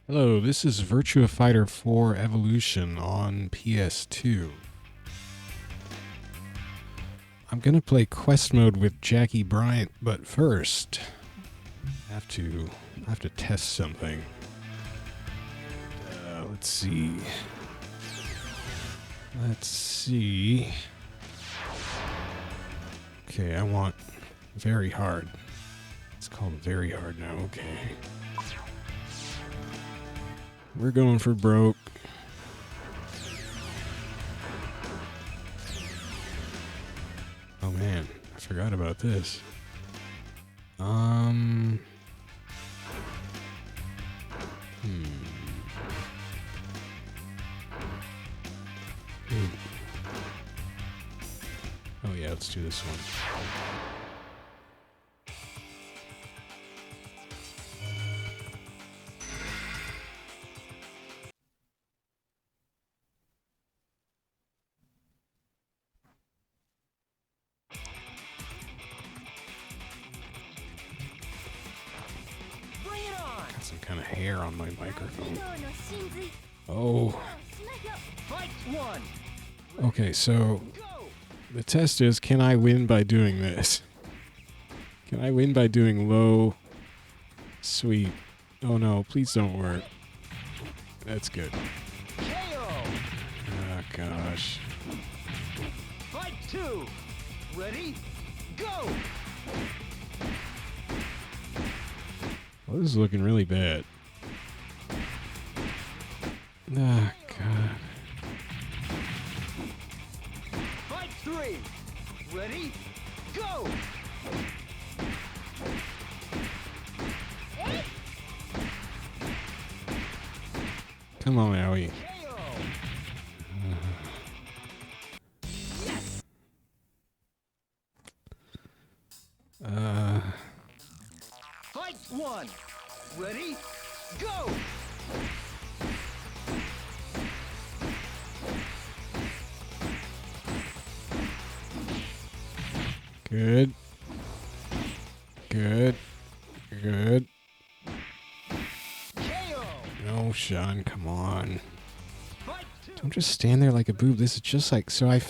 Hello, this is Virtua Fighter 4 Evolution on PS2. I'm gonna play quest mode with Jacky Bryant, but first, I have to test something. Let's see. Okay, I want very hard. It's called very hard now. Okay. We're going for broke. Oh man, I forgot about this. Hmm. Ooh. Oh yeah, let's do this one. Some kind of hair on my microphone. Oh. Okay, so the test is, can I win by doing this? Can I win by doing low sweep? Oh no, please don't work. That's good. Oh gosh. Fight 2. Ready? Go. Well, this is looking really bad. Ah, God. Fight 3. Ready? Go. Come on, Owie. Yes. Fight 1. Ready? Go. Good. Good. Good. KO. No, Sean, come on. Fight 2. Don't just stand there like a boob. This is just like... So I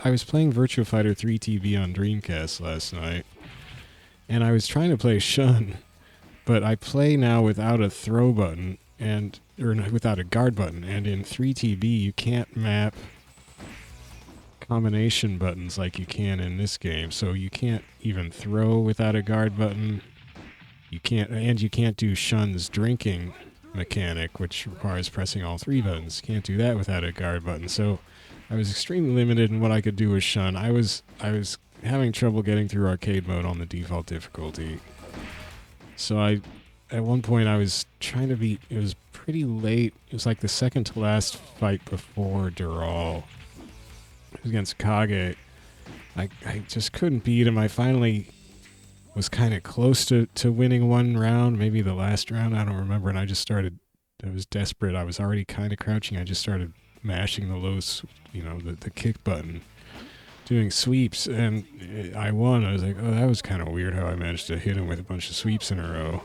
was playing Virtua Fighter 3 TV on Dreamcast last night, and I was trying to play Shun, but I play now without a throw button, or without a guard button, and in 3TB you can't map combination buttons like you can in this game, so you can't even throw without a guard button. You can't do Shun's drinking mechanic, which requires pressing all three buttons. Can't do that without a guard button. So I was extremely limited in what I could do with Shun. I was having trouble getting through arcade mode on the default difficulty. So at one point I was trying to beat, it was pretty late. It was like the second to last fight before Dural. It was against Kage. I just couldn't beat him. I finally was kind of close to winning one round, maybe the last round, I don't remember, and I was desperate. I was already kind of crouching. I just started mashing the the kick button, doing sweeps, and I won. I was like, oh, that was kind of weird how I managed to hit him with a bunch of sweeps in a row.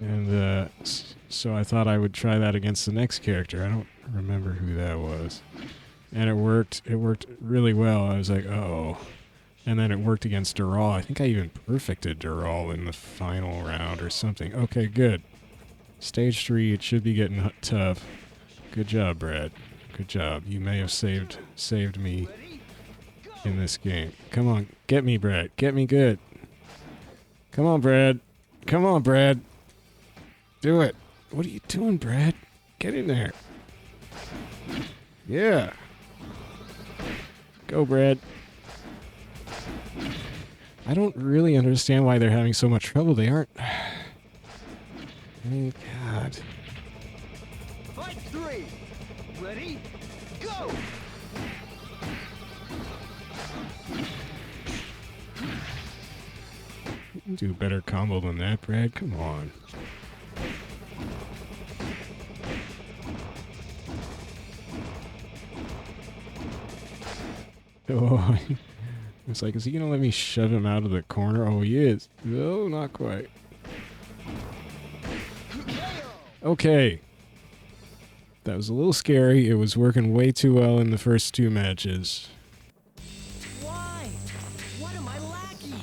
And so I thought I would try that against the next character. I don't remember who that was. And it worked. It worked really well. I was like, oh. And then it worked against Dural. I think I even perfected Dural in the final round or something. Okay, good. Stage 3, it should be getting tough. Good job, Brad. Good job. You may have saved me in this game. Come on, get me, Brad. Get me good. Come on, Brad. Come on, Brad. Do it. What are you doing, Brad? Get in there. Yeah. Go, Brad. I don't really understand why they're having so much trouble. They aren't... I mean, God. Fight 3. Ready? Go. You can do a better combo than that, Brad. Come on. Oh, it's like, is he going to let me shove him out of the corner? Oh, he is. No, not quite. Okay. That was a little scary. It was working way too well in the first 2 matches. Why? What am I lacking?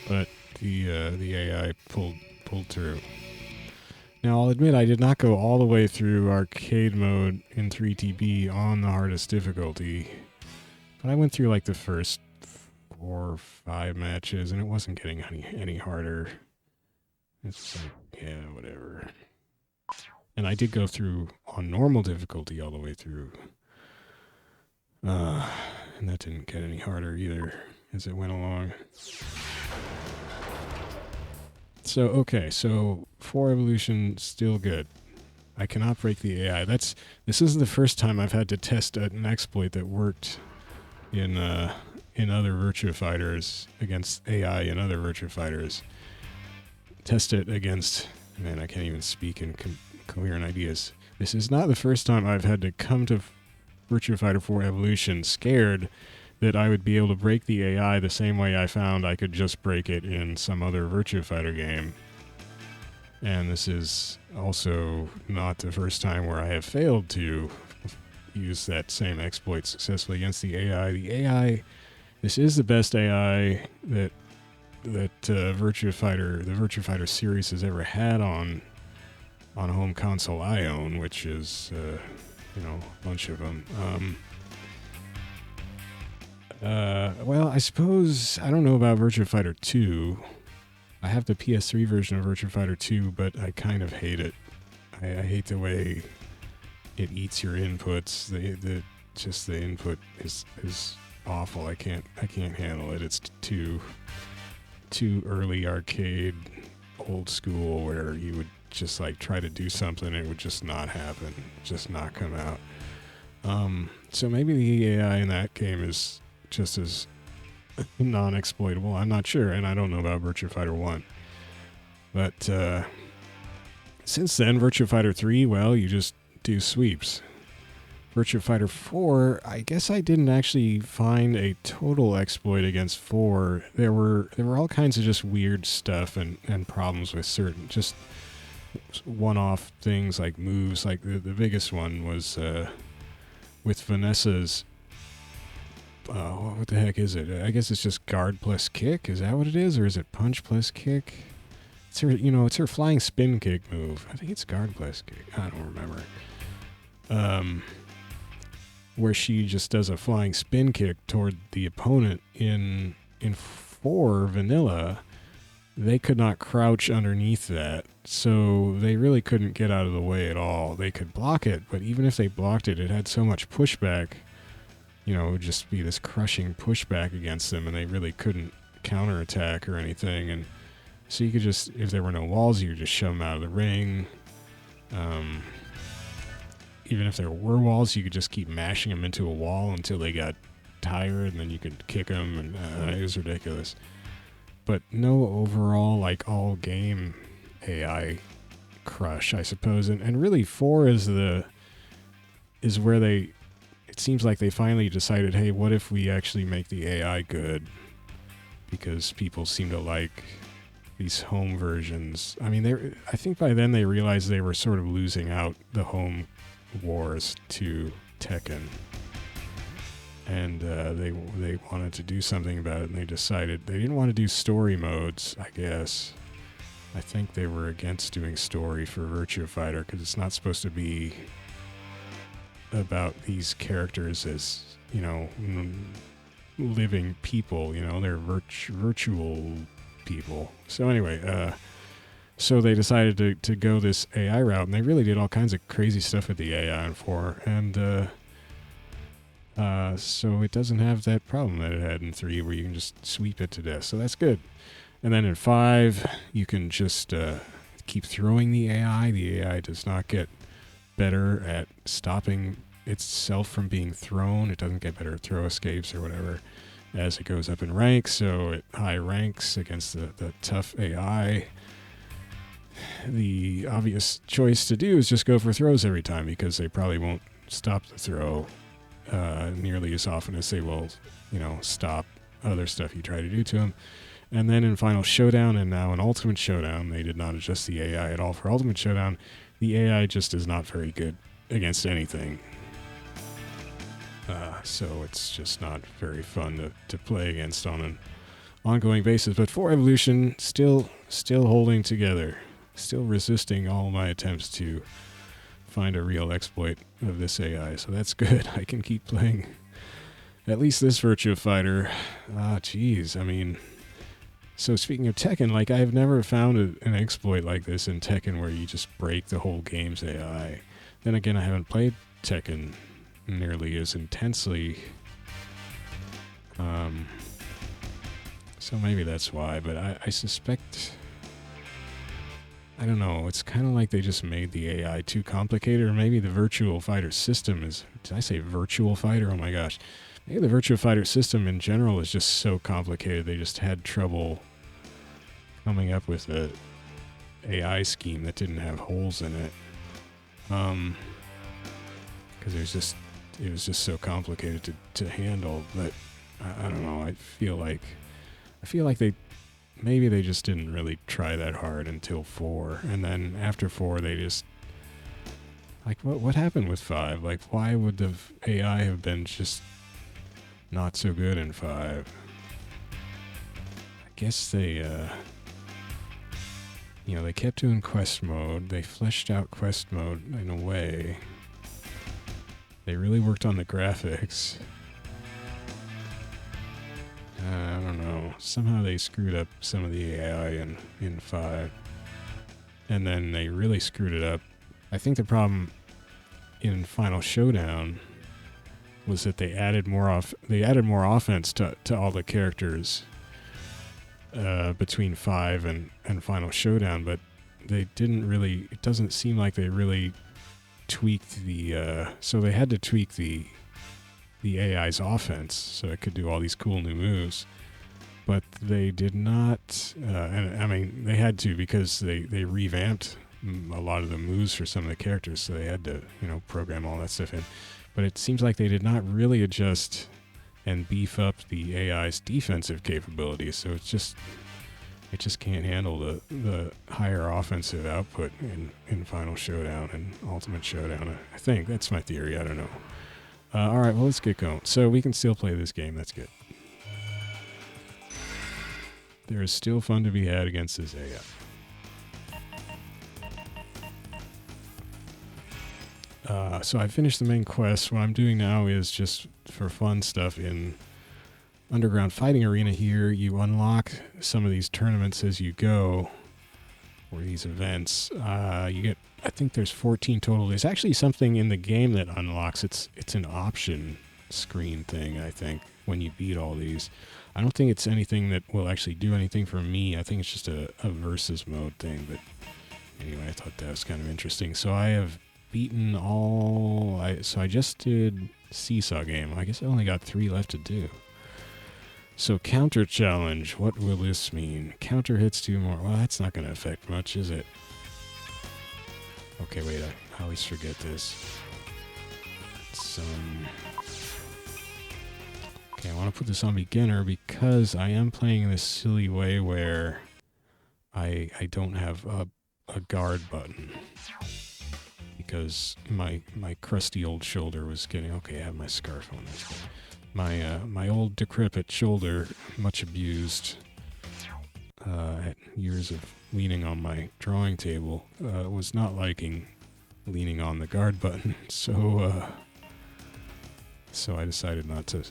But the AI pulled through. Now, I'll admit I did not go all the way through arcade mode in 3TB on the hardest difficulty. But I went through like the first 4 or 5 matches, and it wasn't getting any harder. It's like, yeah, whatever. And I did go through on normal difficulty all the way through. And that didn't get any harder either as it went along. So, okay, so 4 Evolution, still good. I cannot break the AI. This is the first time I've had to test an exploit that worked in other Virtua Fighters, against AI in other Virtua Fighters. Test it against... Man, I can't even speak in coherent ideas. This is not the first time I've had to come to Virtua Fighter 4 Evolution scared that I would be able to break the AI the same way I found I could just break it in some other Virtua Fighter game. And this is also not the first time where I have failed to use that same exploit successfully against the AI. The AI, this is the best AI that the Virtua Fighter series has ever had on a home console I own, which is, a bunch of them. Well, I suppose, I don't know about Virtua Fighter 2. I have the PS3 version of Virtua Fighter 2, but I kind of hate it. I hate the way it eats your inputs. The input is awful. I can't handle it. It's too early arcade, old school, where you would just like try to do something and it would just not happen, just not come out. So maybe the AI in that game is just as non-exploitable. I'm not sure, and I don't know about Virtua Fighter 1. But since then, Virtua Fighter 3, well, you just do sweeps. Virtua Fighter 4, I guess I didn't actually find a total exploit against 4. There were all kinds of just weird stuff and problems with certain just one-off things like moves. Like the biggest one was with Vanessa's. What the heck is it? I guess it's just guard plus kick. Is that what it is, or is it punch plus kick? It's her, it's her flying spin kick move. I think it's guard plus kick. I don't remember. Where she just does a flying spin kick toward the opponent in 4 vanilla. They could not crouch underneath that, so they really couldn't get out of the way at all. They could block it, but even if they blocked it, it had so much pushback. It would just be this crushing pushback against them, and they really couldn't counterattack or anything. And so you could just, if there were no walls, you could just shove them out of the ring. Even if there were walls, you could just keep mashing them into a wall until they got tired, and then you could kick them, and it was ridiculous. But no overall, like, all-game AI crush, I suppose. And really, 4 is where they... It seems like they finally decided, hey, what if we actually make the AI good? Because people seem to like these home versions. I mean, I think by then they realized they were sort of losing out the home wars to Tekken. And they wanted to do something about it, and they decided they didn't want to do story modes, I guess. I think they were against doing story for Virtua Fighter, because it's not supposed to be about these characters as, living people, they're virtual people. So anyway, so they decided to go this AI route, and they really did all kinds of crazy stuff with the AI in 4, and so it doesn't have that problem that it had in 3, where you can just sweep it to death, so that's good. And then in 5, you can just keep throwing the AI. The AI does not get better at stopping itself from being thrown. It doesn't get better at throw escapes or whatever as it goes up in ranks. So at high ranks against the tough AI, the obvious choice to do is just go for throws every time, because they probably won't stop the throw nearly as often as they will, stop other stuff you try to do to them. And then in Final Showdown and now in Ultimate Showdown, they did not adjust the AI at all. For Ultimate Showdown, the AI just is not very good against anything. So it's just not very fun to play against on an ongoing basis. But 4 Evolution, still holding together. Still resisting all my attempts to find a real exploit of this AI. So that's good. I can keep playing at least this Virtua Fighter. Geez. I mean... So speaking of Tekken, like I've never found an exploit like this in Tekken where you just break the whole game's AI. Then again, I haven't played Tekken nearly as intensely. So maybe that's why, but I suspect... I don't know, it's kind of like they just made the AI too complicated, or maybe the Virtua Fighter system is... Did I say Virtual Fighter? Oh my gosh. Maybe the Virtua Fighter system in general is just so complicated, they just had trouble coming up with a AI scheme that didn't have holes in it. Because it was just so complicated to handle. But I don't know. I feel like maybe they just didn't really try that hard until 4, and then after 4 they just like what happened with 5? Like why would the AI have been just not so good in 5? I guess they they kept doing quest mode. They fleshed out quest mode in a way. They really worked on the graphics. I don't know. Somehow they screwed up some of the AI in 5. And then they really screwed it up. I think the problem in Final Showdown was that they added more offense to all the characters between 5 and Final Showdown, but they didn't really... It doesn't seem like they really tweaked the... so they had to tweak the AI's offense so it could do all these cool new moves, but they did not... and I mean, they had to because they revamped a lot of the moves for some of the characters, so they had to, program all that stuff in. But it seems like they did not really adjust and beef up the AI's defensive capabilities, so it just can't handle the higher offensive output in Final Showdown and Ultimate Showdown. I think that's my theory. I don't know. All right, well, let's get going. So we can still play this game. That's good. There is still fun to be had against this AI. So I finished the main quest. What I'm doing now is just for fun stuff in Underground Fighting Arena here. You unlock some of these tournaments as you go, or these events. You get, I think there's 14 total. There's actually something in the game that unlocks. It's an option screen thing, I think, when you beat all these. I don't think it's anything that will actually do anything for me. I think it's just a versus mode thing. But anyway, I thought that was kind of interesting. So I have beaten all... So I just did Seesaw Game. I guess I only got 3 left to do. So counter challenge. What will this mean? Counter hits 2 more. Well, that's not going to affect much, is it? Okay, wait. I always forget this. Okay, I want to put this on beginner because I am playing in this silly way where I don't have a guard button. Because my crusty old shoulder was getting... Okay, I have my scarf on this. My old decrepit shoulder, much abused at years of leaning on my drawing table, was not liking leaning on the guard button. So I decided not to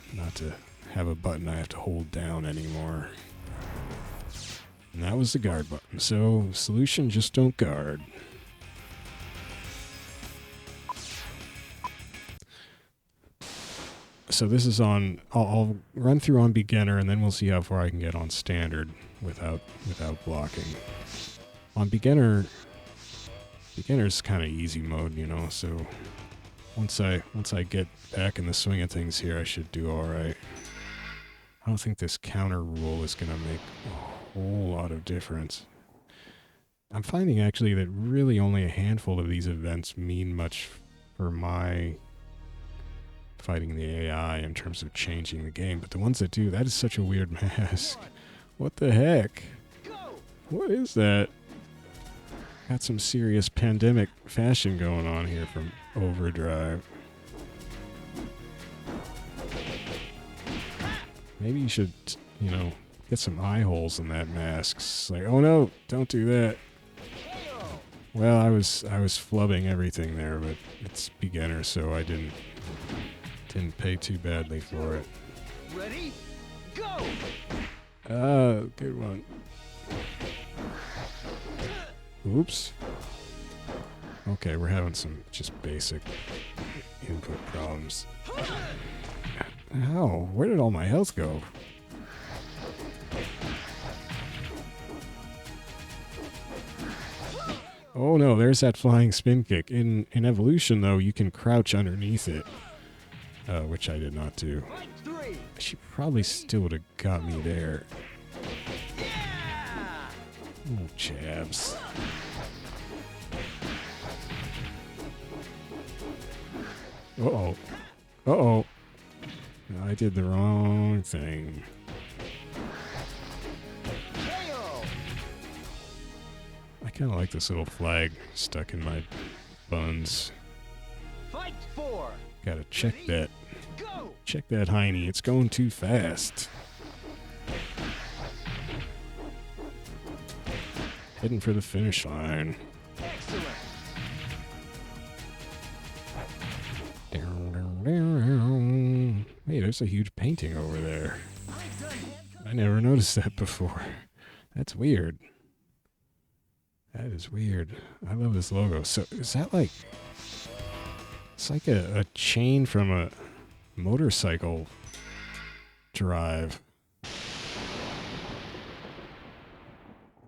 have a button I have to hold down anymore. And that was the guard button. So solution: just don't guard. So this is on... I'll run through on beginner, and then we'll see how far I can get on standard without blocking. On beginner's kind of easy mode, so once I get back in the swing of things here, I should do all right. I don't think this counter rule is going to make a whole lot of difference. I'm finding actually that really only a handful of these events mean much for my fighting the AI in terms of changing the game, but the ones that do, that is such a weird mask. What the heck? Go! What is that? Got some serious pandemic fashion going on here from Overdrive. Maybe you should, you know, get some eye holes in that mask. It's like, oh no, don't do that. Well, I was flubbing everything there, but it's beginner, so I didn't pay too badly for it. Ready? Go! Good one. Oops. Okay, we're having some just basic input problems. Ow, where did all my health go? Oh no, there's that flying spin kick. In Evolution, though, you can crouch underneath it, which I did not do. She probably still would have got me there. Oh, jabs. Uh-oh. Uh-oh. I did the wrong thing. I kind of like this little flag stuck in my buns. Fight for. Gotta check that. Go! Check that hiney. It's going too fast. Heading for the finish line. Excellent. Hey, there's a huge painting over there. I never noticed that before. That's weird. That is weird. I love this logo. So, is that like... It's like a chain from a motorcycle drive.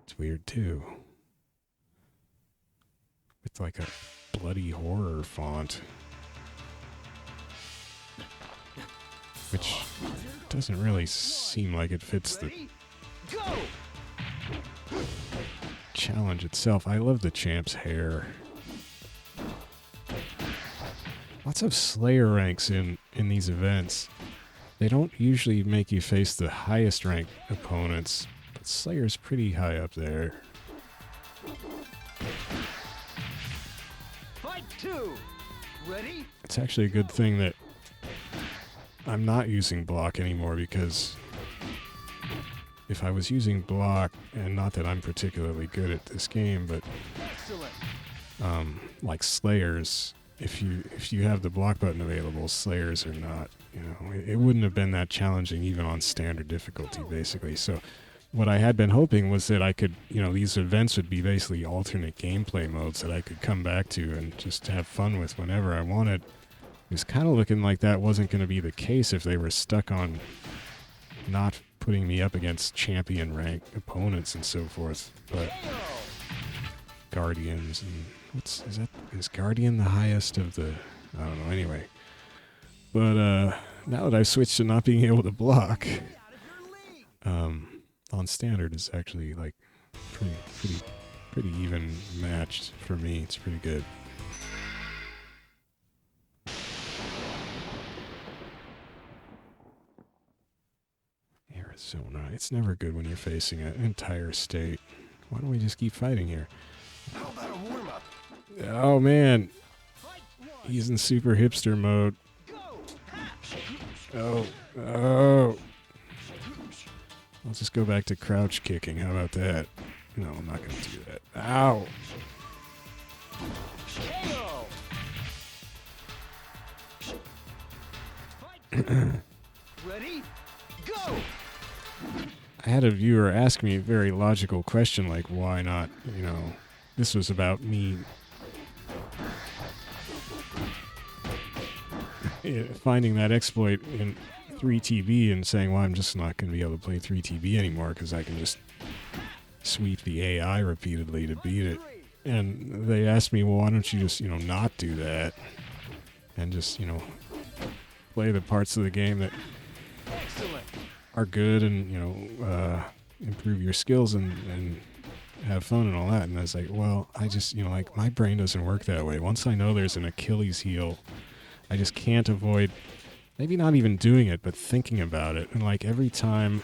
It's weird, too. It's like a bloody horror font. Which doesn't really seem like it fits the challenge itself. I love the champ's hair. Lots of Slayer ranks in these events. They don't usually make you face the highest ranked opponents, but Slayer's pretty high up there. Fight 2. Ready? It's actually a good thing that I'm not using block anymore, because if I was using block, and not that I'm particularly good at this game, but like Slayers, if you have the block button available, Slayers are not, you know, it wouldn't have been that challenging even on standard difficulty, basically. So what I had been hoping was that I could, you know, these events would be basically alternate gameplay modes that I could come back to and just have fun with whenever I wanted. It was kind of looking like that wasn't going to be the case if they were stuck on not putting me up against champion rank opponents and so forth. But Guardians and is Guardian the highest of the, I don't know, anyway. But now that I've switched to not being able to block, on standard is actually like pretty even matched for me. It's pretty good. Arizona. It's never good when you're facing an entire state. Why don't we just keep fighting here? How about a warm-up? Oh man, he's in super hipster mode. Oh. I'll just go back to crouch kicking. How about that? No, I'm not going to do that. Ow. Ready? Go! I had a viewer ask me a very logical question, like, why not, you know, this was about me finding that exploit in 3TB and saying, well, I'm just not going to be able to play 3TB anymore because I can just sweep the AI repeatedly to beat it. And they asked me, well, why don't you just, you know, not do that and just, you know, play the parts of the game that are good and, you know, improve your skills and have fun and all that. And I was like, well, I just, you know, like, my brain doesn't work that way. Once I know there's an Achilles heel, I just can't avoid maybe not even doing it, but thinking about it. And like every time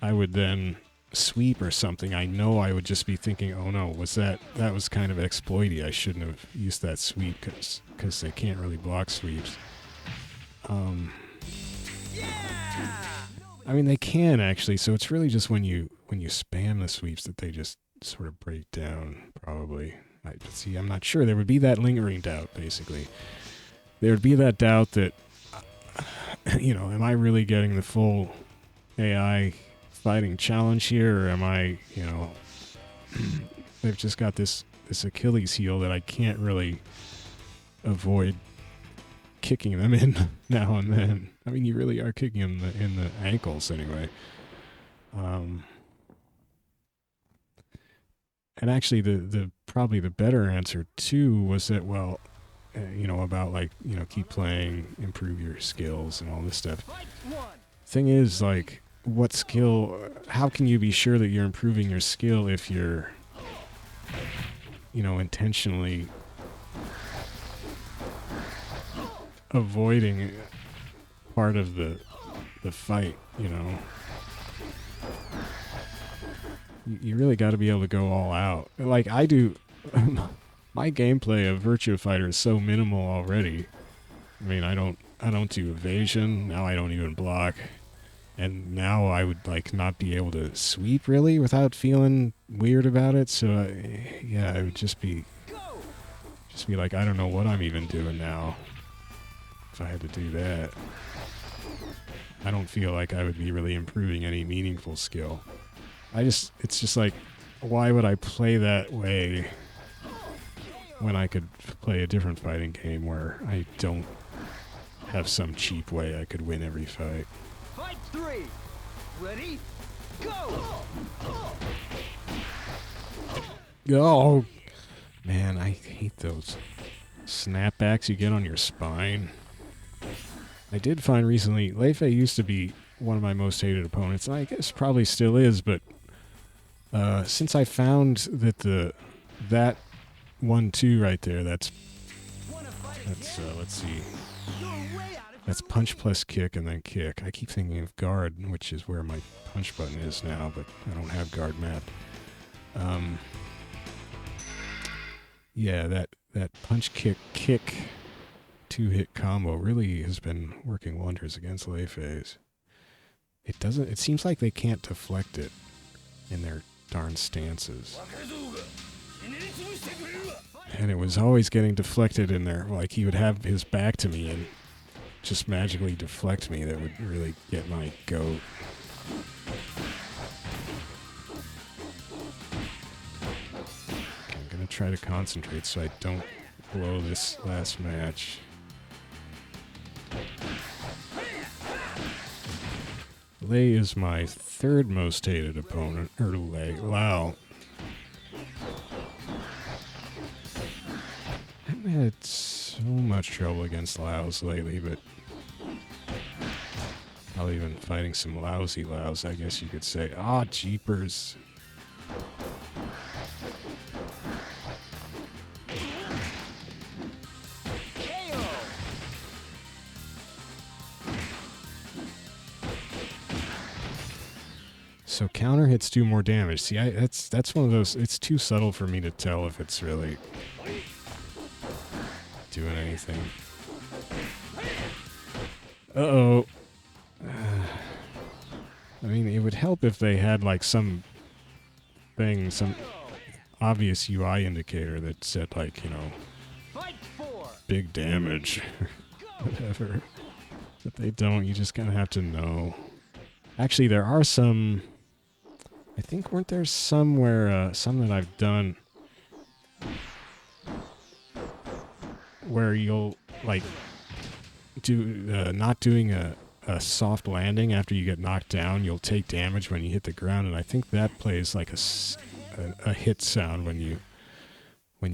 I would then sweep or something, I know I would just be thinking, oh no, that was kind of exploity. I shouldn't have used that sweep because they can't really block sweeps. I mean, they can actually, so it's really just when you spam the sweeps that they just sort of break down, probably. See, I'm not sure. There would be that lingering doubt, basically. There would be that doubt that, am I really getting the full AI fighting challenge here, or am I, they've just got this Achilles heel that I can't really avoid kicking them in now and then. I mean, you really are kicking them in the ankles anyway. And actually, the probably the better answer too was that, well, about like, keep playing, improve your skills and all this stuff. Thing is, like, what skill, how can you be sure that you're improving your skill if you're, intentionally avoiding part of the fight, You really got to be able to go all out. Like I do, my gameplay of Virtua Fighter is so minimal already. I mean, I don't do evasion. Now I don't even block. And now I would like not be able to sweep really without feeling weird about it. So I would just be like, I don't know what I'm even doing now if I had to do that. I don't feel like I would be really improving any meaningful skill. It's just like, why would I play that way when I could play a different fighting game where I don't have some cheap way I could win every fight. Fight 3. Ready? Go! Oh, man, I hate those snapbacks you get on your spine. I did find recently, Lei Fei used to be one of my most hated opponents, and I guess probably still is, but since I found that that 1-2 right there, that's let's see, that's punch plus kick and then kick. I keep thinking of guard, which is where my punch button is now, but I don't have guard mapped. Yeah, that punch kick 2-hit combo really has been working wonders against Lei Fei's. It seems like they can't deflect it in their darn stances. And it was always getting deflected in there. Like, he would have his back to me and just magically deflect me. That would really get my goat. Okay, I'm going to try to concentrate so I don't blow this last match. Lei is my third most hated opponent, or Lao. I've had so much trouble against Laos lately, but probably been fighting some lousy Laos, I guess you could say. Ah, jeepers. So counter hits do more damage. See, that's one of those. It's too subtle for me to tell if it's really doing anything. Uh-oh. I mean, it would help if they had like some obvious UI indicator that said like, big damage, whatever. But they don't. You just kind of have to know. Actually, there are some. I think weren't there somewhere some that I've done where you'll like do not doing a soft landing after you get knocked down, you'll take damage when you hit the ground, and I think that plays like a hit sound when you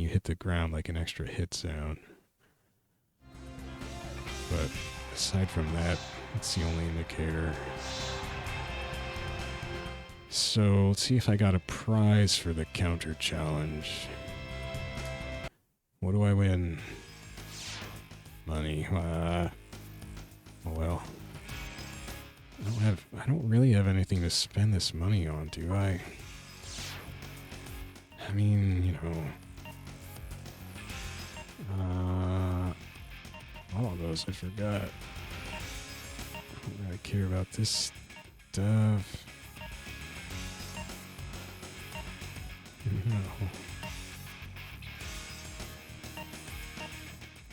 hit the ground, like an extra hit sound. But aside from that, it's the only indicator. So let's see if I got a prize for the counter challenge. What do I win? Money. Oh well. I don't have don't really have anything to spend this money on, do I? I mean, you know, all of those I forgot. I don't really care about this stuff. No.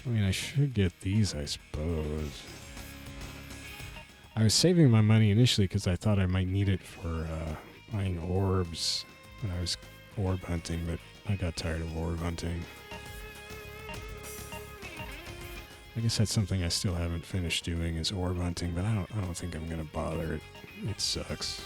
I mean, I should get these, I suppose. I was saving my money initially because I thought I might need it for buying orbs when I was orb hunting, but I got tired of orb hunting. I guess that's something I still haven't finished doing is orb hunting, but I don't think I'm gonna bother. It sucks.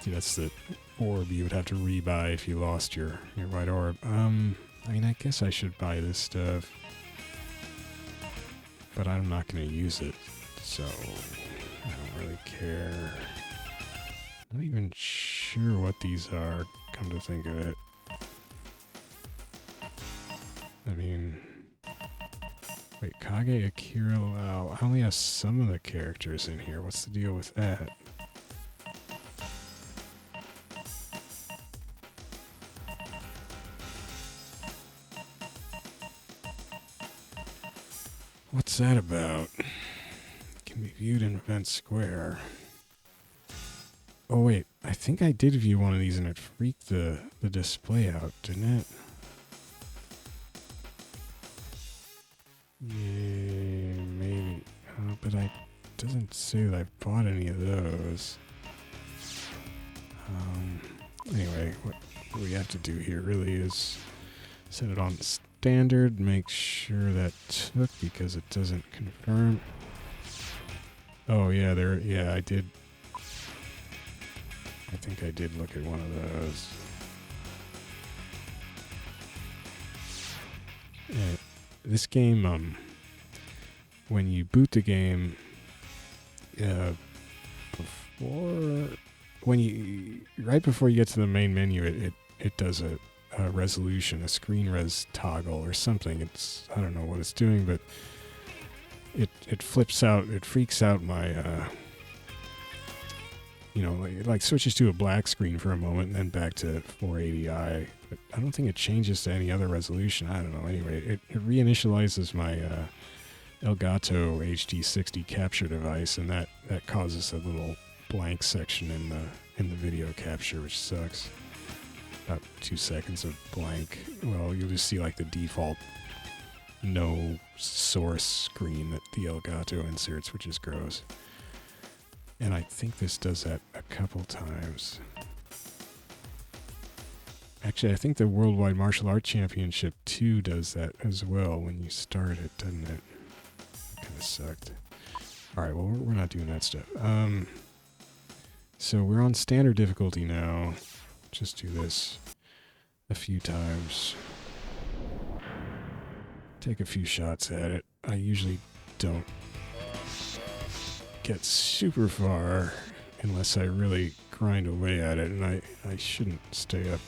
See, that's the orb you would have to rebuy if you lost your white orb. I mean, I guess I should buy this stuff, but I'm not going to use it, so I don't really care. I'm not even sure what these are, come to think of it. I mean, wait, Kage, Akira, wow, I only have some of the characters in here. What's the deal with that? What's that about? Can be viewed in Event Square. Oh wait, I think I did view one of these and it freaked the display out, didn't it? Yeah, maybe. But it doesn't say that I've bought any of those. Anyway, what we have to do here really is set it on standard, make sure that took because it doesn't confirm. Oh yeah, I did. I think I did look at one of those. Yeah, this game, when you boot the game, right before you get to the main menu, it does a resolution, a screen res toggle or something. I don't know what it's doing, but it flips out, it freaks out my, like switches to a black screen for a moment and then back to 480i. But I don't think it changes to any other resolution. I don't know. Anyway, it reinitializes my Elgato HD60 capture device, and that causes a little blank section in the video capture, which sucks. About 2 seconds of blank. Well, you'll just see like the default no source screen that the Elgato inserts, which is gross. And I think this does that a couple times. Actually, I think the Worldwide Martial Arts Championship 2 does that as well when you start it, doesn't it? Kind of sucked. Alright, well, we're not doing that stuff. So we're on standard difficulty now. Just do this a few times. Take a few shots at it. I usually don't get super far unless I really grind away at it, and I shouldn't stay up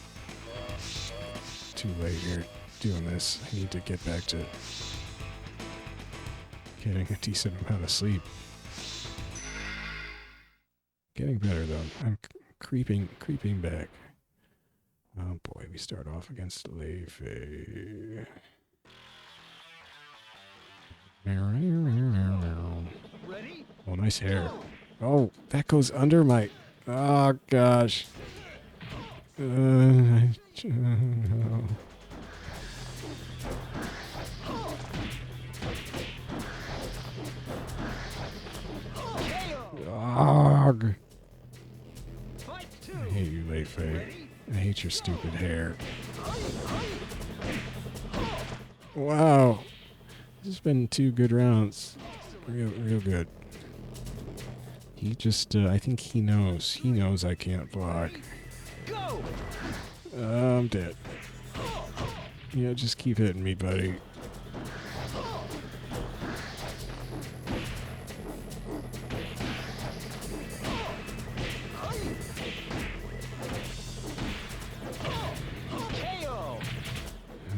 too late here doing this. I need to get back to getting a decent amount of sleep. Getting better though. I'm creeping back. Oh boy, we start off against Leifei. Ready? Oh, nice hair. Oh, that goes under my... Oh, gosh. No. Ugh. Fight two. I hate you, Leifei. I hate your stupid hair. Wow. This has been 2 good rounds. Real good. He just, I think he knows. He knows I can't block. Go. I'm dead. Yeah, just keep hitting me, buddy. KO.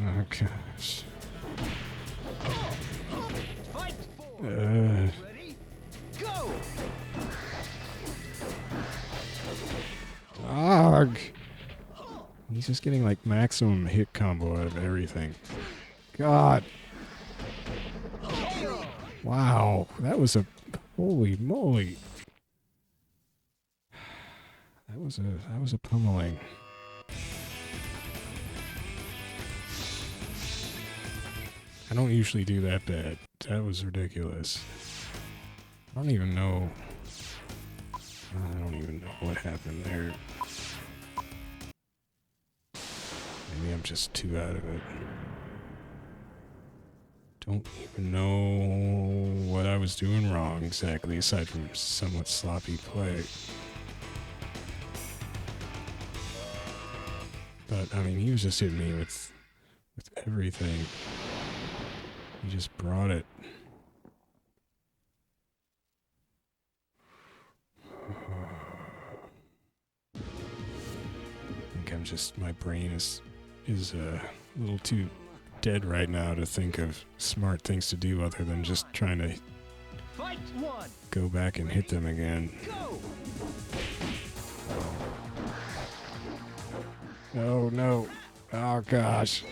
Oh, gosh. Ready? Go! Arg! He's just getting like maximum hit combo out of everything. God! Wow, that was a holy moly! That was a pummeling. I don't usually do that bad. That was ridiculous. I don't even know what happened there. Maybe I'm just too out of it. Don't even know what I was doing wrong exactly, aside from somewhat sloppy play. But, I mean, he was just hitting me with everything. He just brought it. I think I'm just, my brain is a little too dead right now to think of smart things to do other than just trying to Fight one! go back and hit them again. Go! Oh no. Oh gosh.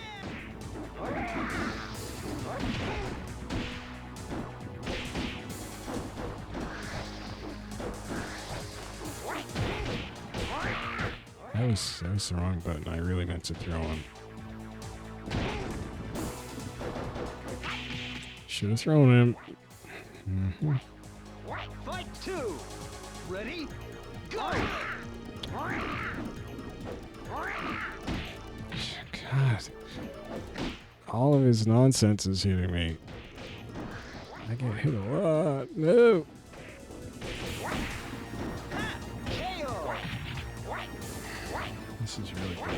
That was the wrong button. I really meant to throw him. Should have thrown him. Mm-hmm. Fight two! Ready? Go! God. All of his nonsense is hitting me. I get hit a lot. No. KO! This is really bad.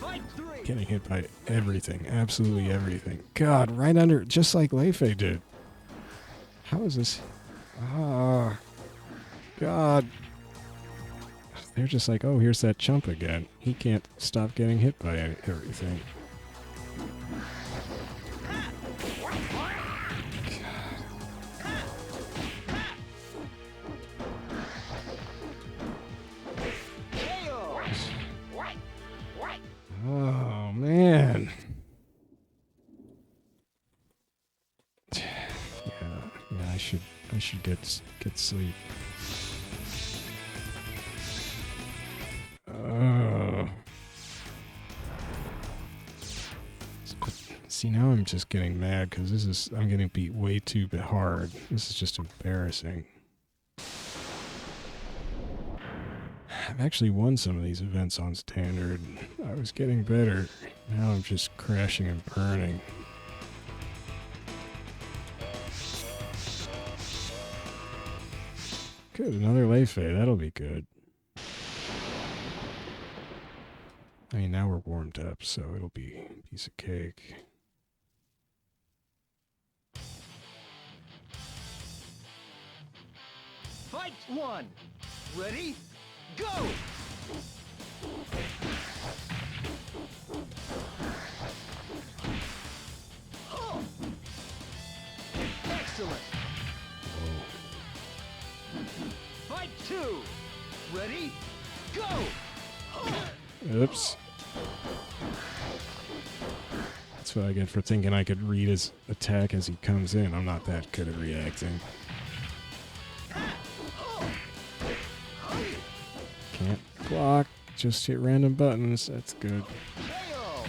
Fight three! Getting hit by everything. Absolutely everything. God, right under, just like Leifei did. How is this? Ah. God. They're just like, oh, here's that chump again. He can't stop getting hit by everything. Oh man. Yeah, I should get sleep. See, now I'm just getting mad because I'm getting beat way too hard. This is just embarrassing. I've actually won some of these events on standard. I was getting better. Now I'm just crashing and burning. Good, another Leifei. That'll be good. I mean, now we're warmed up, so it'll be a piece of cake. Fight one! Ready? Go! Oh. Excellent! Fight two! Ready? Go! Oops. That's what I get for thinking I could read his attack as he comes in. I'm not that good at reacting. Can't block, just hit random buttons. That's good. KO!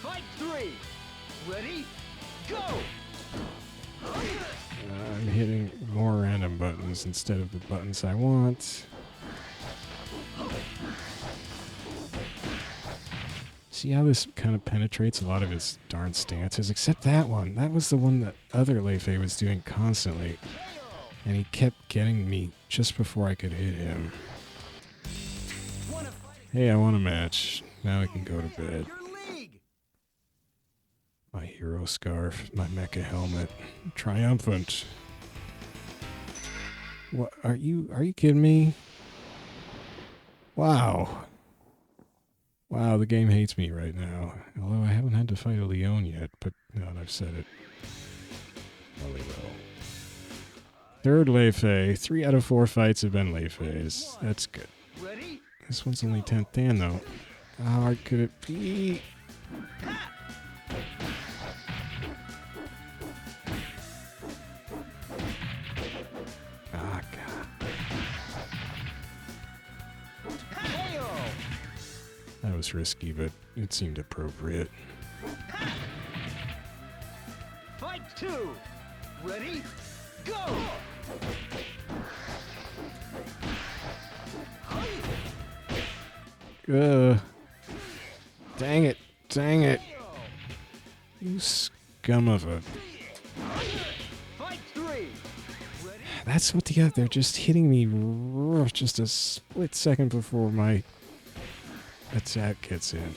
Fight three! Ready? Go! I'm hitting more random buttons instead of the buttons I want. See how this kind of penetrates a lot of his darn stances? Except that one. That was the one that other Leifei was doing constantly. And he kept getting me just before I could hit him. Hey, I won a match. Now I can go to bed. My hero scarf, my mecha helmet. Triumphant. What are you kidding me? Wow. Wow, the game hates me right now. Although I haven't had to fight a Leon yet, but now that I've said it, probably will. Third Lei Fei. 3 out of 4 fights have been Lei Feis. That's good. Ready? This one's only 10th Dan, though. How hard could it be? Ah, God. KO! That was risky, but it seemed appropriate. Fight 2! Ready? Go! Dang it. Dang it. KO! You scum of a... Fight 3! Ready? That's what they're just hitting me just a split second before my attack gets in.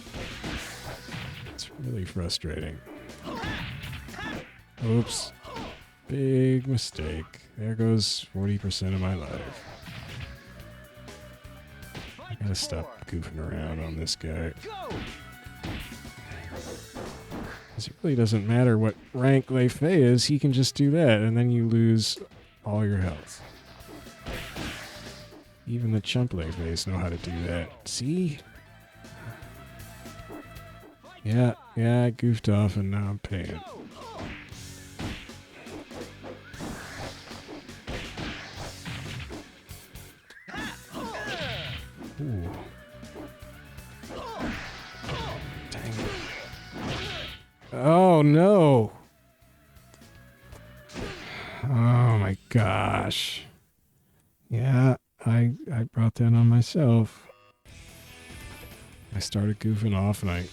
It's really frustrating. Oops. Big mistake. There goes 40% of my life. I Fight gotta 4. stop goofing around on this guy. Go! 'Cause it really doesn't matter what rank Lei Fei is, he can just do that, and then you lose all your health. Even the chump Lei Feis know how to do that. See? Yeah, I goofed off and now I'm paying. Ooh. Dang it. Oh no! Oh my gosh. Yeah, I brought that on myself. I started goofing off and I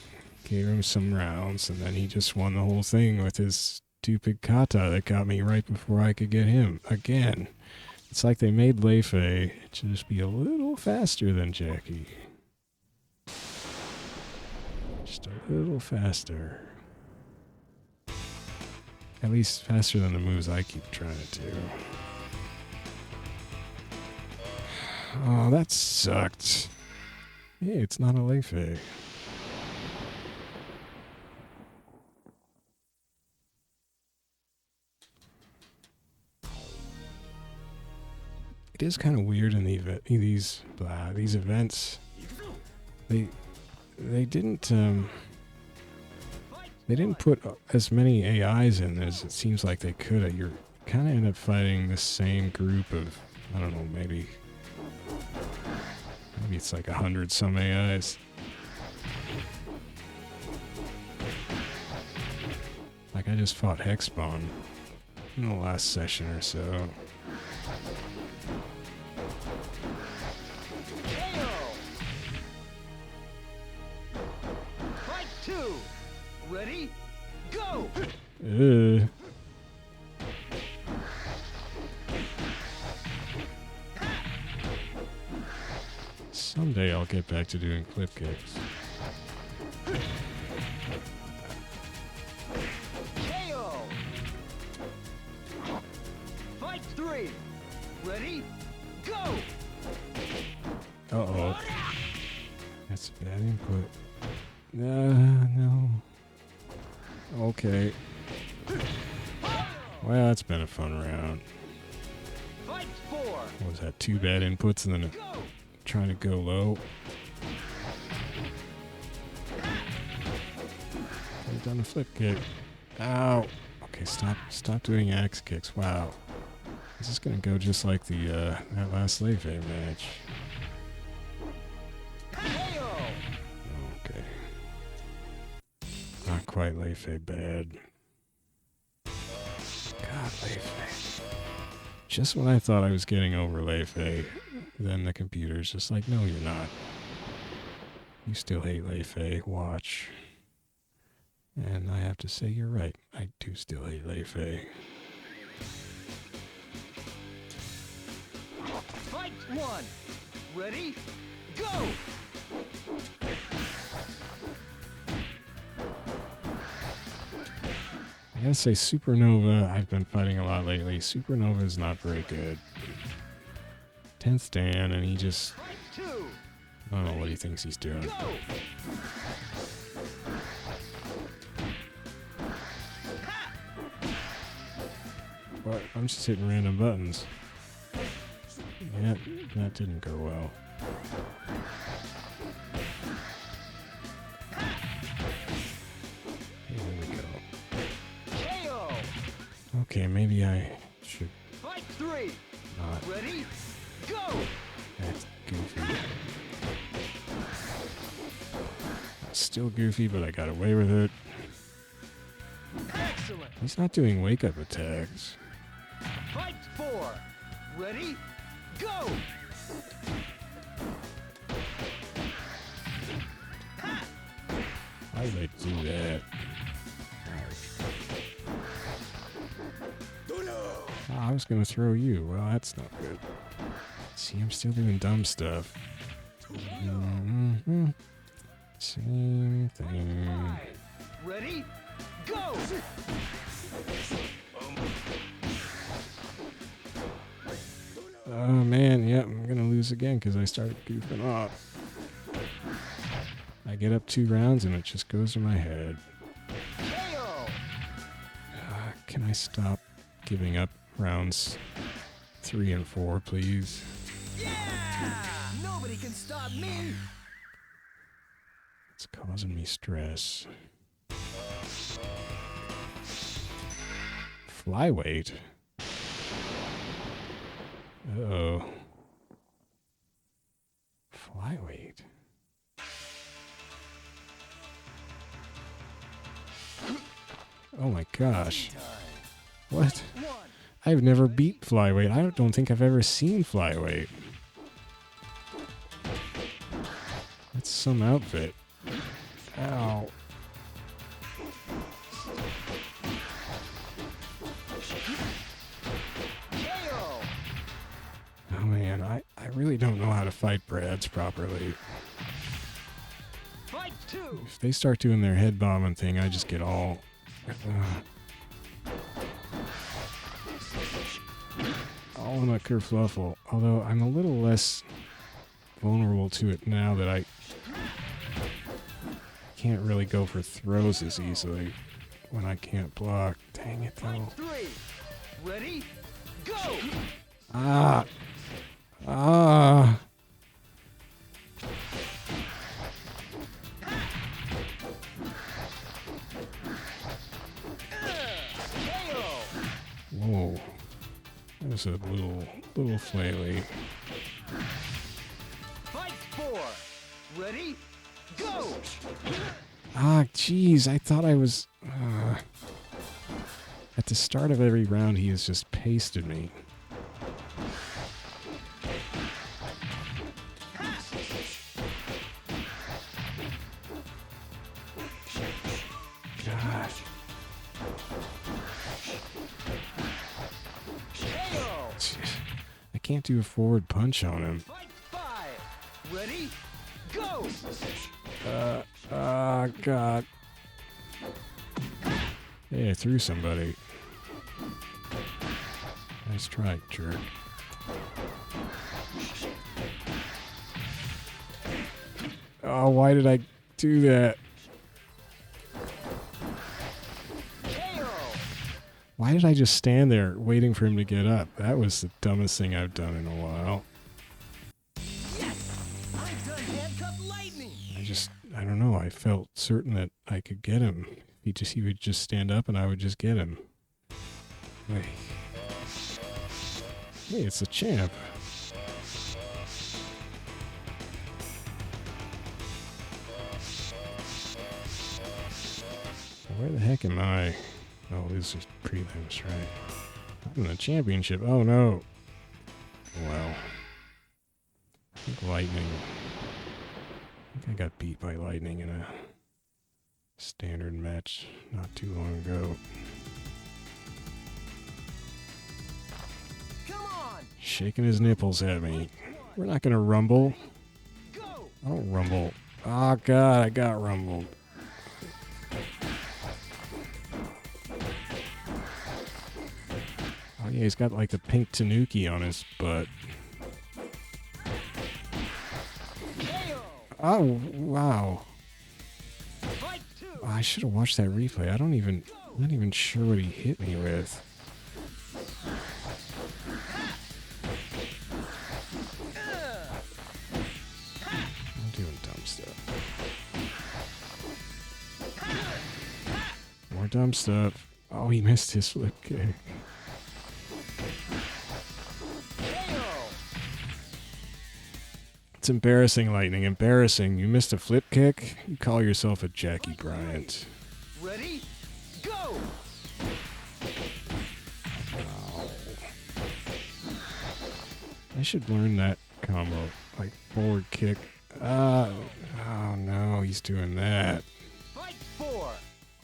gave him some rounds and then he just won the whole thing with his stupid kata that got me right before I could get him again. It's like they made Lei Fei to just be a little faster than Jacky. Just a little faster. At least faster than the moves I keep trying to do. Oh, that sucked. Hey, it's not a Lei Fei. It is kind of weird in these events. They didn't put as many AIs in as it seems like they could. You're kind of end up fighting the same group of, I don't know, maybe it's like 100 some AIs. Like I just fought Hexspawn in the last session or so. KO! Fight 2! Ready? Go! Someday I'll get back to doing flip kicks. KO! Fight 3! Ready? Go! Uh-oh. That's a bad input. No. Okay. Well, it's been a fun round. Fight 4! What was that? 2 bad inputs and then Go! trying to go low. I've done a flip kick. Ow. Okay, stop doing axe kicks. Wow. This is gonna go just like the that last Lei Fei match. KO! Okay. Not quite Lei Fei bad. God, Lei Fei. Just when I thought I was getting over Lei Fei, then the computer's just like, no, you're not. You still hate Lei Fei. Watch. And I have to say, you're right. I do still hate Lei Fei. Fight 1! Ready? Go! I gotta say, Supernova, I've been fighting a lot lately. Supernova is not very good. 10th Dan, and he just... Fight 2! I don't know what he thinks he's doing. Go! What? I'm just hitting random buttons. Yeah, that didn't go well. Here we go. KO! Okay, maybe I should Fight 3! not. Ready? Go! That's goofy. Still goofy, but I got away with it. Excellent! He's not doing wake-up attacks. Fight 4! Ready? Go! Why did I do that? Oh, I was gonna throw you. Well, that's not good. See, I'm still doing dumb stuff. Mm-hmm. Same thing. Ready? Go! Oh man, yep, I'm gonna lose again because I started goofing off. I get up 2 rounds and it just goes to my head. KO! Can I stop giving up rounds 3 and 4, please? Yeah! Nobody can stop me! It's causing me stress. Flyweight? Uh-oh. Flyweight? Oh my gosh. What? I've never beat Flyweight. I don't think I've ever seen Flyweight. That's some outfit. Ow. KO! Oh man, I really don't know how to fight Brads properly. Fight 2! If they start doing their head bombing thing, I just get all... all in a kerfluffle. Although I'm a little less vulnerable to it now that I can't really go for throws as easily when I can't block. Dang it though. Fight 3! Ready? Go! Ah! Ah! KO! Whoa. That was a little flaily. Fight 4! Ready? Go! Ah, jeez, I thought I was... At the start of every round, he has just pasted me. Gosh. KO! I can't do a forward punch on him. Fight 5! Ready? Go! God. Hey, I threw somebody. Nice try, jerk. Oh, why did I do that? KO! Why did I just stand there waiting for him to get up? That was the dumbest thing I've done in a while. Yes! I've done handcuff lightning! I don't know, I felt certain that I could get him. He would just stand up and I would just get him. Hey, it's a champ. Where the heck am I? Oh, this is prelims, right? I'm in the championship. Oh no. Well. I think Lightning. I think I got beat by Lightning in a standard match not too long ago. Come on! Shaking his nipples at me. We're not gonna rumble. Go! I don't rumble. Oh god, I got rumbled. Oh yeah, he's got like a pink tanuki on his butt. KO! Oh, wow. Fight two. I should have watched that replay. I'm not even sure what he hit me with. I'm doing dumb stuff. More dumb stuff. Oh, he missed his flip kick. It's embarrassing, Lightning. Embarrassing. You missed a flip kick? You call yourself a Jacky Bryant. Ready? Go. Wow. I should learn that combo. Like forward kick. Oh no, he's doing that. Fight four.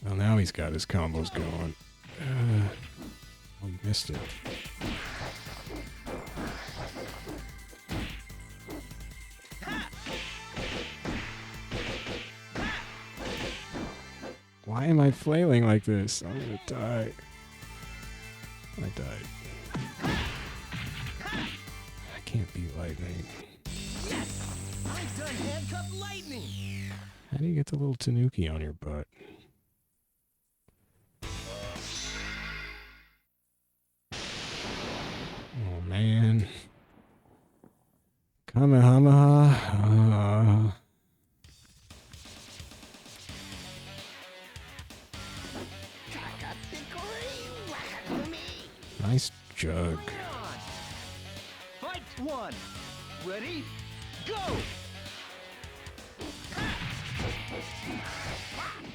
Well, now he's got his combos going. Oh, he missed it. Why am I flailing like this? I'm gonna die. I died. I can't beat Lightning. Yes. I've done handcuffed lightning. How do you get the little tanuki on your butt? Oh man. Kamehameha. Nice jug. Fight one. Ready? Go.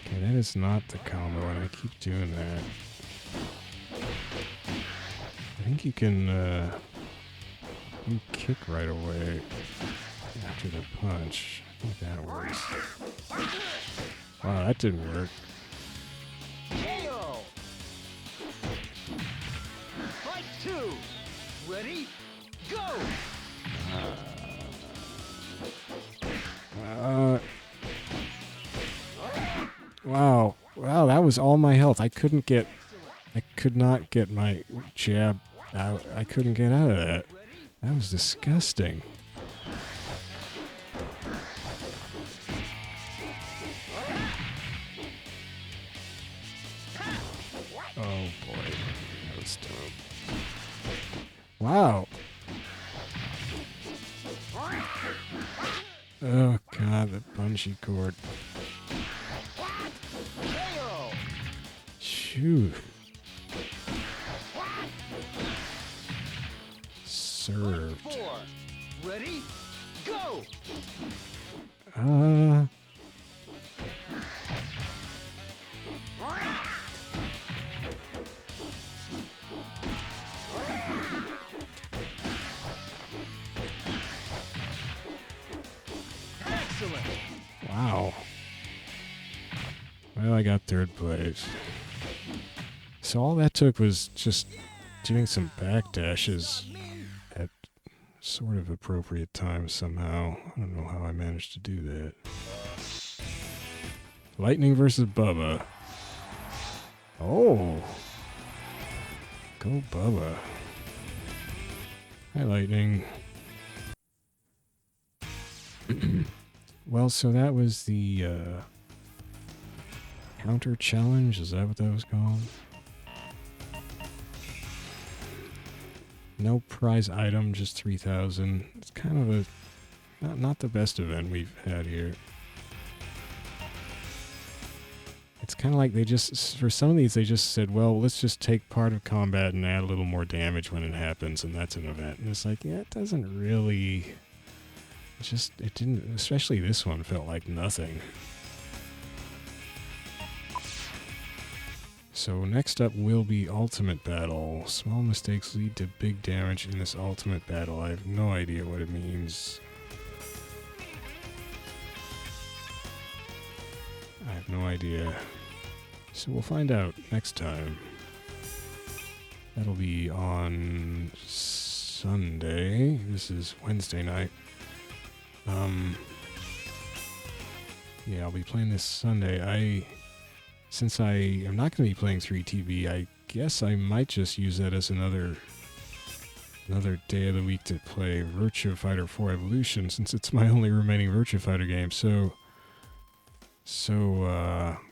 Okay, that is not the combo, and I keep doing that. I think you can you kick right away after the punch. I think that works. Wow, that didn't work. KO. Fight two. Ready? Go. Wow. Wow, that was all my health. I could not get my jab out. I couldn't get out of that. That was disgusting. Oh boy, that was dumb. Wow. Oh god, the bungee cord. KO. Shoot. Served. Four. Ready? Go. Excellent. Wow. Well, I got third place. So all that took was just doing some backdashes at sort of appropriate times somehow. I don't know how I managed to do that. Lightning versus Bubba. Oh. Go Bubba. Hi, Lightning. Well, so that was the counter challenge. Is that what that was called? No prize item, just 3,000. It's kind of a not the best event we've had here. It's kind of like they just, for some of these, they just said, well, let's just take part of combat and add a little more damage when it happens, and that's an event. And it's like, yeah, it doesn't really, it didn't, especially this one felt like nothing. So next up will be Ultimate Battle. Small mistakes lead to big damage in this Ultimate Battle. I have no idea what it means. I have no idea. So we'll find out next time. That'll be on Sunday. This is Wednesday night. Yeah, I'll be playing this Sunday. Since I am not going to be playing 3TB, I guess I might just use that as another another day of the week to play Virtua Fighter 4 Evolution, since it's my only remaining Virtua Fighter game. So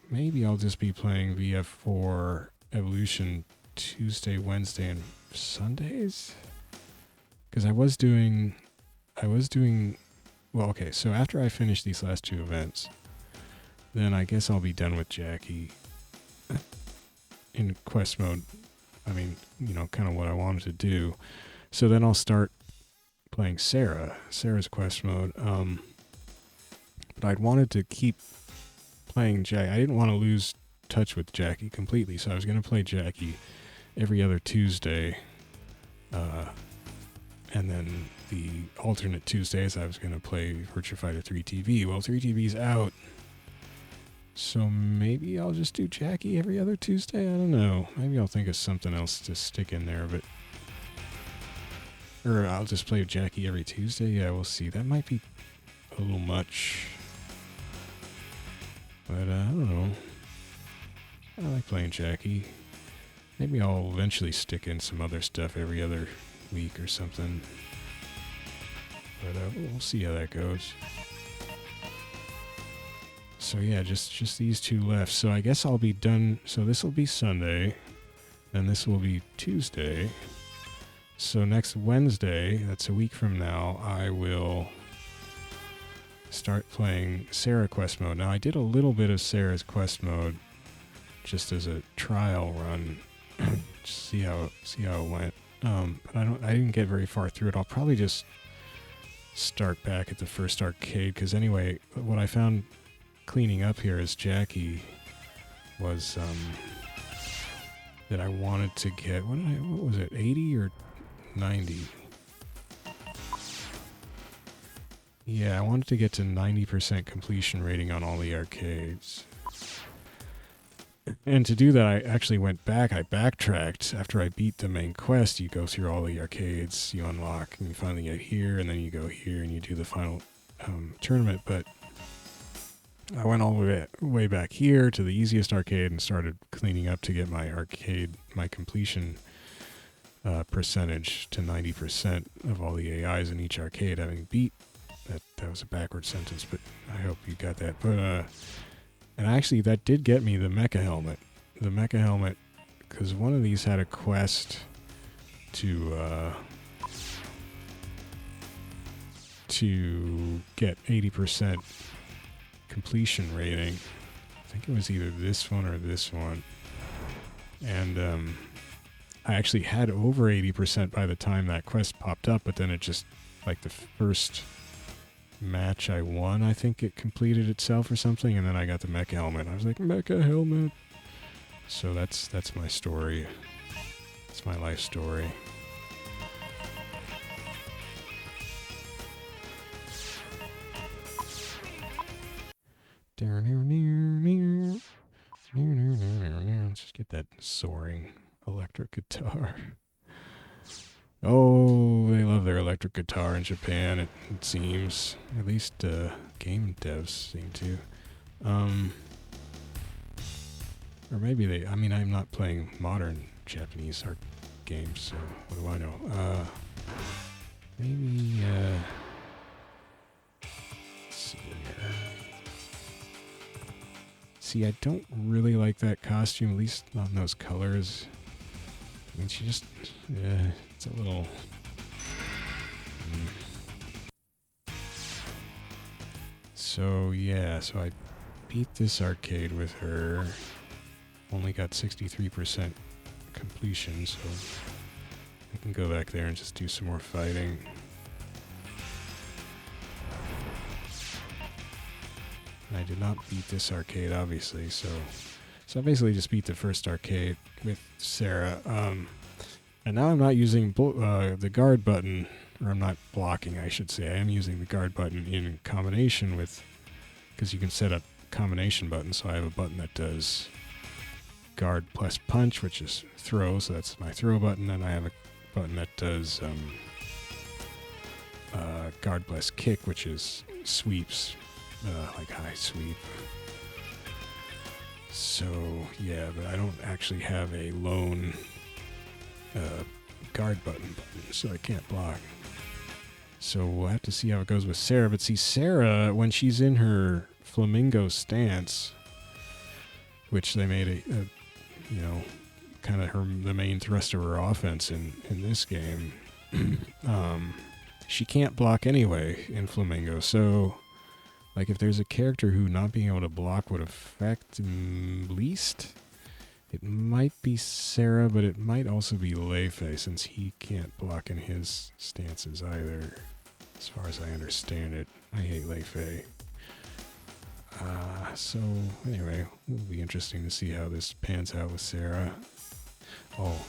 maybe I'll just be playing VF4 Evolution Tuesday, Wednesday, and Sundays? Because I was doing, well, okay, so after I finish these last two events, then I guess I'll be done with Jacky in quest mode. I mean, you know, kind of what I wanted to do. So then I'll start playing Sarah's quest mode. But I'd wanted to keep playing Jacky. I didn't want to lose touch with Jacky completely, so I was going to play Jacky every other Tuesday. And then the alternate Tuesdays, I was going to play Virtua Fighter 3 TV. Well, 3 TV's out. So maybe I'll just do Jacky every other Tuesday? I don't know. Maybe I'll think of something else to stick in there, but... Or I'll just play Jacky every Tuesday? Yeah, we'll see. That might be a little much. But, I don't know. I like playing Jacky. Maybe I'll eventually stick in some other stuff every other week or something. But, we'll see how that goes. So yeah, just these two left. So I guess I'll be done. So this will be Sunday, then this will be Tuesday. So next Wednesday, that's a week from now, I will start playing Sarah quest mode. Now I did a little bit of Sarah's quest mode just as a trial run, just see how it went. But I didn't get very far through it. I'll probably just start back at the first arcade, because anyway, what I found cleaning up here as Jacky was that I wanted to get, what was it, 80 or 90? Yeah, I wanted to get to 90% completion rating on all the arcades. And to do that, I actually went back. I backtracked. After I beat the main quest, you go through all the arcades, you unlock, and you finally get here, and then you go here, and you do the final tournament. But I went all the way back here to the easiest arcade and started cleaning up to get my completion percentage to 90% of all the AIs in each arcade having beat. That was a backward sentence, but I hope you got that. But and actually that did get me the mecha helmet. The mecha helmet, because one of these had a quest to get 80% completion rating. I think it was either this one or this one. And I actually had over 80% by the time that quest popped up, but then it just, like the first match I won, I think it completed itself or something, and then I got the mecha helmet. I was like, mecha helmet. So that's my story. It's my life story. Let's just get that soaring electric guitar. Oh, they love their electric guitar in Japan, it seems. At least game devs seem to. Or maybe they... I mean, I'm not playing modern Japanese art games, so what do I know? Maybe... let's see here. See, I don't really like that costume, at least not in those colors. I mean, she just... yeah, it's a little... So, yeah, so I beat this arcade with her. Only got 63% completion, so I can go back there and just do some more fighting. And I did not beat this arcade, obviously, so I basically just beat the first arcade with Sarah. And now I'm not using the guard button, or I'm not blocking, I should say. I am using the guard button in combination with, because you can set up combination buttons, so I have a button that does guard plus punch, which is throw, so that's my throw button, and I have a button that does guard plus kick, which is sweeps, like high sweep. So, yeah, but I don't actually have a lone guard button, so I can't block. So we'll have to see how it goes with Sarah. But see, Sarah, when she's in her flamingo stance, which they made a kind of the main thrust of her offense in this game, she can't block anyway in flamingo. So, like, if there's a character who not being able to block would affect least, it might be Sarah, but it might also be Leifei, since he can't block in his stances either, as far as I understand it. I hate Leifei. So, anyway, it'll be interesting to see how this pans out with Sarah. Oh.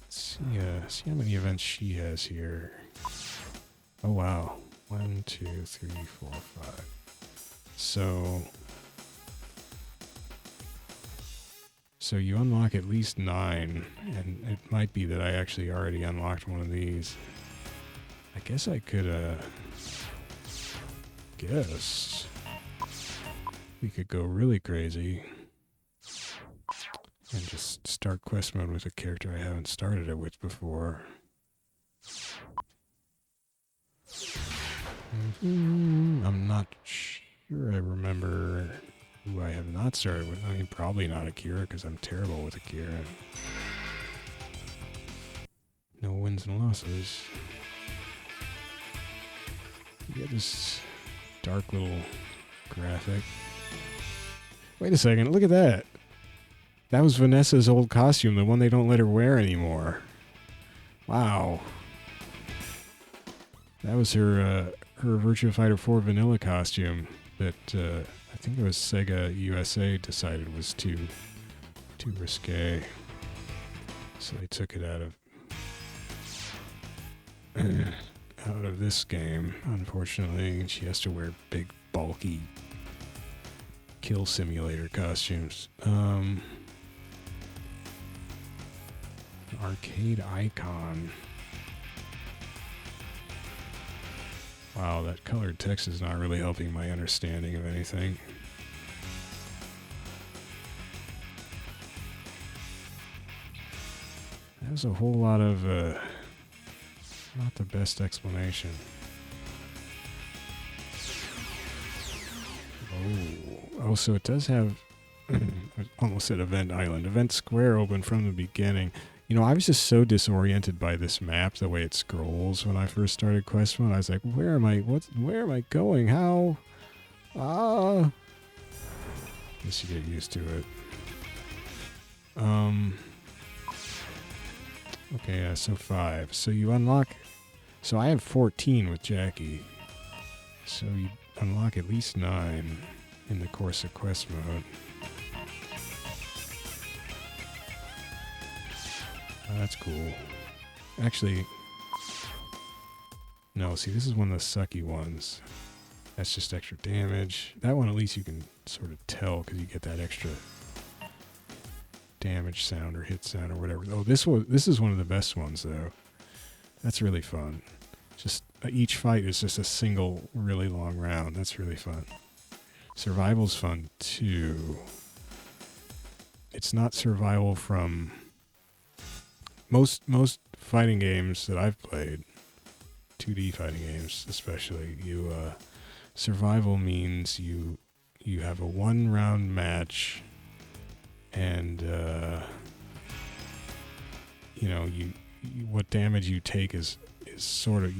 See how many events she has here. Oh, wow. 1, 2, 3, 4, 5. So you unlock at least 9, and it might be that I actually already unlocked one of these. I guess I could, guess we could go really crazy and just start quest mode with a character I haven't started it with before. I'm not sure I remember who I have not started with. I mean, probably not Akira, because I'm terrible with Akira. No wins and losses. You get this dark little graphic. Wait a second, look at that. That was Vanessa's old costume, the one they don't let her wear anymore. Wow. That was her Virtua Fighter 4 vanilla costume that I think it was Sega USA decided was too risque. So they took it out of this game, unfortunately, and she has to wear big, bulky kill simulator costumes. Arcade icon. Wow, that colored text is not really helping my understanding of anything. There's a whole lot of, not the best explanation. Oh, so it does have, I almost said Event Island. Event Square open from the beginning. You know, I was just so disoriented by this map, the way it scrolls when I first started Quest Mode. I was like, where am I going? How? Guess you get used to it. Okay, yeah, so 5. So you unlock, so I have 14 with Jacky. So you unlock at least 9 in the course of Quest Mode. Oh, that's cool. Actually, no, see, this is one of the sucky ones. That's just extra damage. That one, at least you can sort of tell because you get that extra damage sound or hit sound or whatever. Oh, this is one of the best ones, though. That's really fun. Just each fight is just a single really long round. That's really fun. Survival's fun, too. It's not survival from... Most fighting games that I've played, 2D fighting games especially, survival means you have a 1-round match, and what damage you take is sort of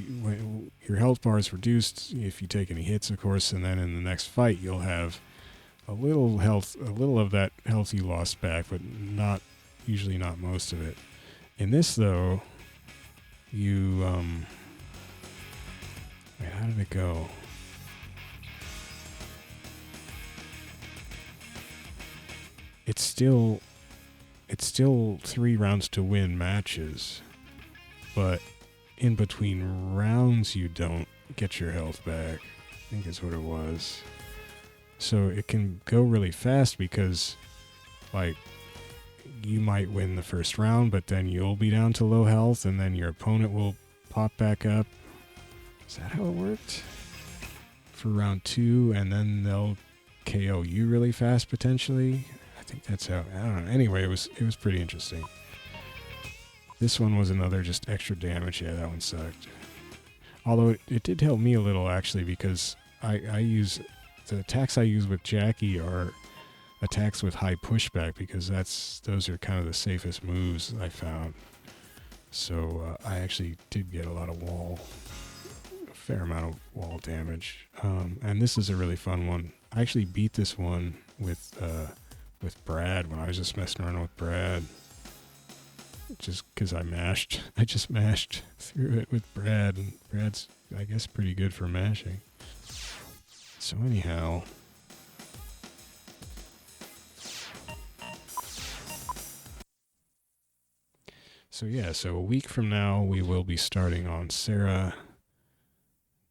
your health bar is reduced if you take any hits, of course, and then in the next fight you'll have a little of that health you lost back, but usually not most of it. In this, though, you, wait, how did it go? It's still 3 rounds to win matches, but in between rounds you don't get your health back, I think is what it was. So it can go really fast because, like, you might win the first round, but then you'll be down to low health, and then your opponent will pop back up. Is that how it worked? For round 2, and then they'll KO you really fast, potentially? I think that's how... I don't know. Anyway, it was pretty interesting. This one was another just extra damage. Yeah, that one sucked. Although it did help me a little, actually, because I use... The attacks I use with Jacky are attacks with high pushback, because those are kind of the safest moves I found. So I actually did get a fair amount of wall damage. And this is a really fun one. I actually beat this one with Brad when I was just messing around with Brad. Just because I just mashed through it with Brad, and Brad's, I guess, pretty good for mashing. So anyhow, so a week from now we will be starting on Sarah.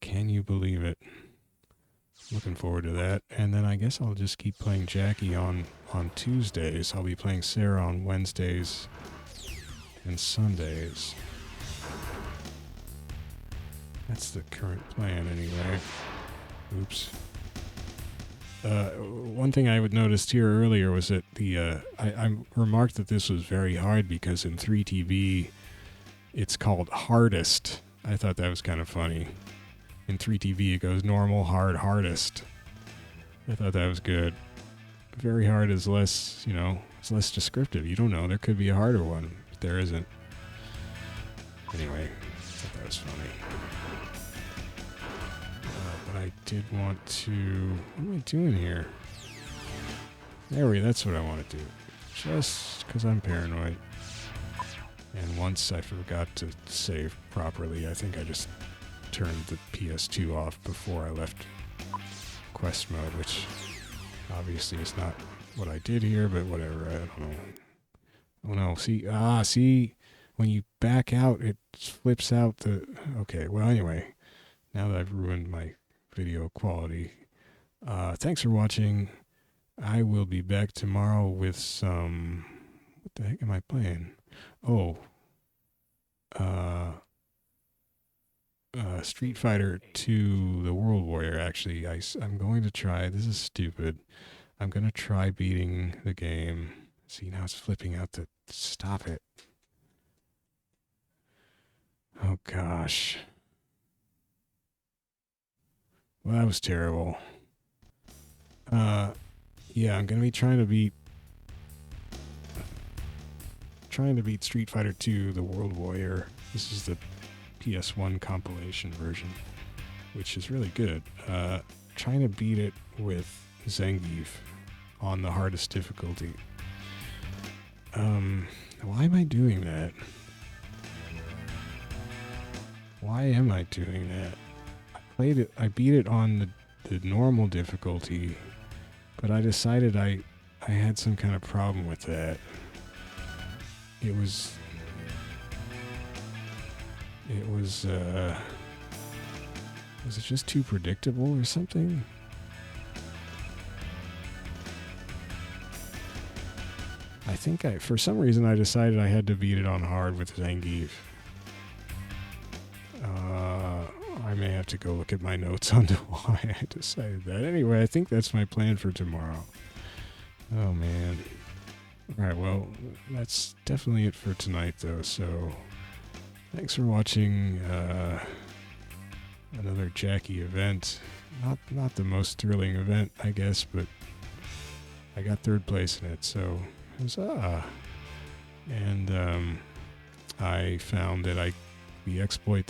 Can you believe it? Looking forward to that. And then I guess I'll just keep playing Jacky on Tuesdays. I'll be playing Sarah on Wednesdays and Sundays. That's the current plan anyway. Oops. One thing I would noticed here earlier was that I remarked that this was very hard because in 3TV it's called hardest. I thought that was kind of funny. In 3TV it goes normal, hard, hardest. I thought that was good. Very hard is less, it's less descriptive. You don't know, there could be a harder one, but there isn't. Anyway, I thought that was funny. I did want to... What am I doing here? That's what I want to do. Just because I'm paranoid. And once I forgot to save properly, I think I just turned the PS2 off before I left quest mode, which obviously is not what I did here, but whatever, I don't know. Oh no, see, when you back out, it flips out the... Okay, well anyway, now that I've ruined my video quality. Thanks for watching. I will be back tomorrow with some... What the heck am I playing? Oh. Street Fighter 2, the World Warrior, actually. I'm going to try... This is stupid. I'm going to try beating the game. See, now it's flipping out the... Stop it. Oh, gosh. Well, that was terrible. Yeah, I'm gonna be trying to beat Street Fighter 2, the World Warrior. This is the PS1 compilation version, which is really good. Trying to beat it with Zangief on the hardest difficulty. Why am I doing that? Why am I doing that? I beat it on the normal difficulty, but I decided I had some kind of problem with that. Was it just too predictable or something? I think for some reason I decided I had to beat it on hard with Zangief. I may have to go look at my notes on why I decided that. Anyway, I think that's my plan for tomorrow. Oh, man. Alright, well, that's definitely it for tonight, though, so... Thanks for watching another Jacky event. Not the most thrilling event, I guess, but I got third place in it, so huzzah! And I found that the exploit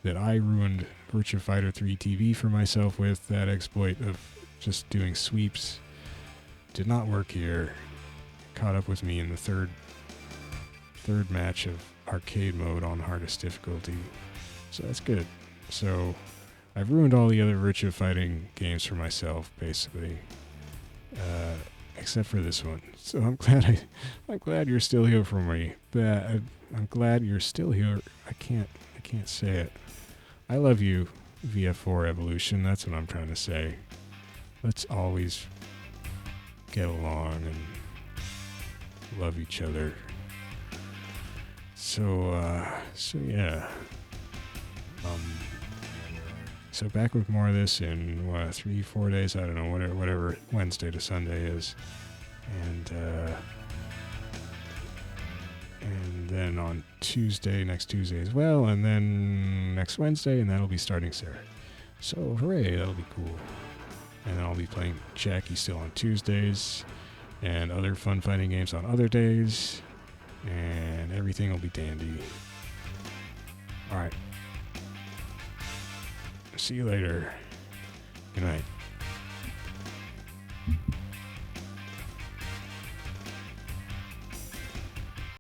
that I ruined Virtua Fighter 3 TV for myself with, that exploit of just doing sweeps, did not work here. Caught up with me in the third match of arcade mode on hardest difficulty, so that's good. So I've ruined all the other Virtua Fighting games for myself, basically, except for this one. So I'm glad you're still here for me. I'm glad you're still here. I can't say it. I love you, VF4 Evolution. That's what I'm trying to say. Let's always get along and love each other. So yeah. So back with more of this in 3-4 days. I don't know, whatever Wednesday to Sunday is. And And then on Tuesday, next Tuesday as well, and then next Wednesday, and that'll be starting Sarah. So hooray, that'll be cool. And then I'll be playing Jacky still on Tuesdays, and other fun fighting games on other days, and everything will be dandy. Alright. See you later. Good night.